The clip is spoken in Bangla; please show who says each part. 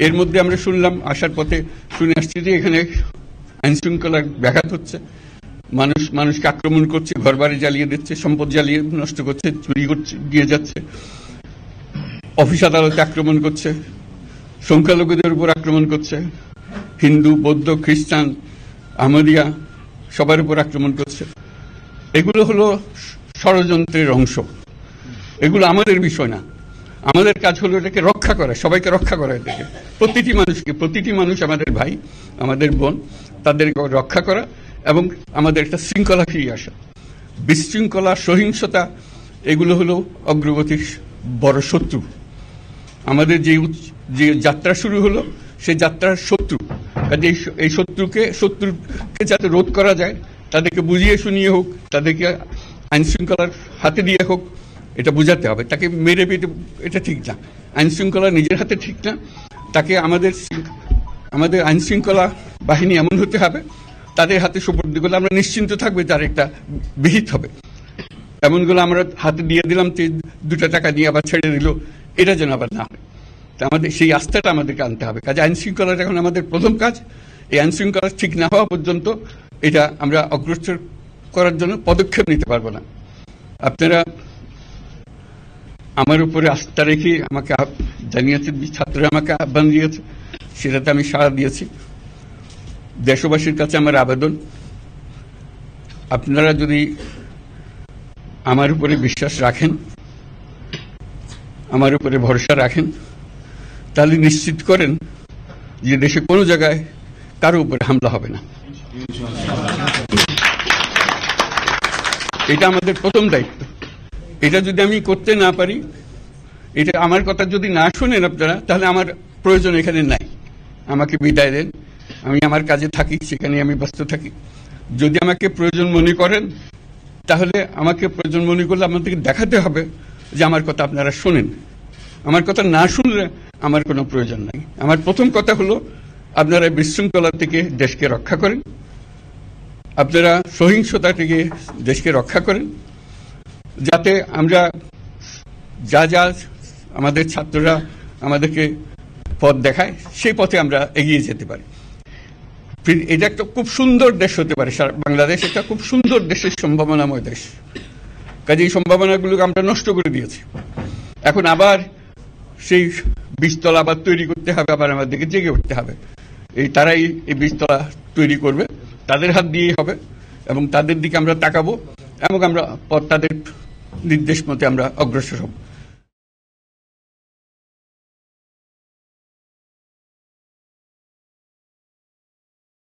Speaker 1: এর মধ্যে আমরা শুনলাম, আসার পথে শুনে আসছি যে এখানে আইন শৃঙ্খলার ব্যাঘাত হচ্ছে, মানুষকে আক্রমণ করছে, ঘরবাড়ি জ্বালিয়ে দিচ্ছে, সম্পদ জ্বালিয়ে নষ্ট করছে, চুরি করছে, দিয়ে যাচ্ছে, অফিস আদালতে আক্রমণ করছে, সংখ্যালঘুদের উপর আক্রমণ করছে, হিন্দু, বৌদ্ধ, খ্রিস্টান, আহমদিয়া সবার উপর আক্রমণ করছে। এগুলো হলো ষড়যন্ত্রের অংশ, এগুলো আমাদের বিষয় না। আমাদের কাজ হলো এটাকে রক্ষা করা, সবাইকে রক্ষা করা, এটাকে প্রতিটি মানুষ আমাদের ভাই, আমাদের বোন, তাদেরকে রক্ষা করা এবং আমাদের একটা শৃঙ্খলা ফিরিয়ে আসা। বিশৃঙ্খলা, সহিংসতা এগুলো হলো অগ্রগতির বড় শত্রু। আমাদের যে যাত্রা শুরু হলো সেই যাত্রার শত্রু, কাজে এই শত্রুকে যাতে রোধ করা যায়, তাদেরকে বুঝিয়ে শুনিয়ে হোক, তাদেরকে আইন শৃঙ্খলার হাতে দিয়ে হোক, এটা বুঝাতে হবে। তাকে মেরে পেটে এটা ঠিক না, আইন শৃঙ্খলা নিজের হাতে ঠিক না। তাকে আমাদের আইন শৃঙ্খলা বাহিনী এমন হতে হবে, তাদের হাতে সুপর্দ করলে আমরা নিশ্চিন্ত থাকবে তার একটা বিহিত হবে। এমনগুলো আমরা হাতে দিয়ে দিলাম, 2 টাকা দিয়ে আবার ছেড়ে দিল, এটা যেন আবার না হয়। আমাদের সেই আস্থাটা আমাদেরকে আনতে হবে। কাজে আইন শৃঙ্খলাটা এখন আমাদের প্রথম কাজ। এই আইন শৃঙ্খলা ঠিক না হওয়া পর্যন্ত এটা আমরা অগ্রসর করার জন্য পদক্ষেপ নিতে পারবো না। আপনারা আমার উপরে আস্থা রেখে আমাকে জানিয়েছেন, ছাত্ররা আমাকে আহ্বান দিয়েছে, সেটাতে আমি সাড়া দিয়েছি। দেশবাসীর কাছে আমার আবেদন, আপনারা যদি আমার উপরে বিশ্বাস রাখেন, আমার উপরে ভরসা রাখেন, তাহলে নিশ্চিত করেন যে দেশে কোনো জায়গায় কারো উপরে হামলা হবে না। এটা আমাদের প্রথম দায়িত্ব। এটা যদি আমি করতে না পারি, এটা আমার কথা যদি না শোনেন আপনারা, তাহলে আমার প্রয়োজন এখানে নাই, আমাকে বিদায় দেন। আমি আমার কাজে থাকি, সেখানে আমি ব্যস্ত থাকি। যদি আমাকে প্রয়োজন মনে করেন, তাহলে আমাকে প্রয়োজন মনে করলে আপনাদেরকে দেখাতে হবে যে আমার কথা আপনারা শোনেন। আমার কথা না শুনলে আমার কোনো প্রয়োজন নাই। আমার প্রথম কথা হলো, আপনারা বিশৃঙ্খলা থেকে দেশকে রক্ষা করেন, আপনারা সহিংসতা থেকে দেশকে রক্ষা করেন, যাতে আমরা যা আমাদের ছাত্ররা আমাদেরকে পথ দেখায়, সেই পথে আমরা এগিয়ে যেতে পারি। এটা একটা খুব সুন্দর দেশ হতে পারে, বাংলাদেশ একটা খুব সুন্দর দেশের সম্ভাবনাময় দেশ। কাজে এই সম্ভাবনাগুলোকে আমরা নষ্ট করে দিয়েছি। এখন আবার সেই বীজতলা আবার তৈরি করতে হবে, আবার আমাদেরকে জেগে উঠতে হবে। তারাই এই বীজতলা তৈরি করবে, তাদের হাত দিয়েই হবে, এবং তাদের দিকে আমরা তাকাবো এবং আমরা তাদের নির্দেশ মতে আমরা অগ্রসর হব।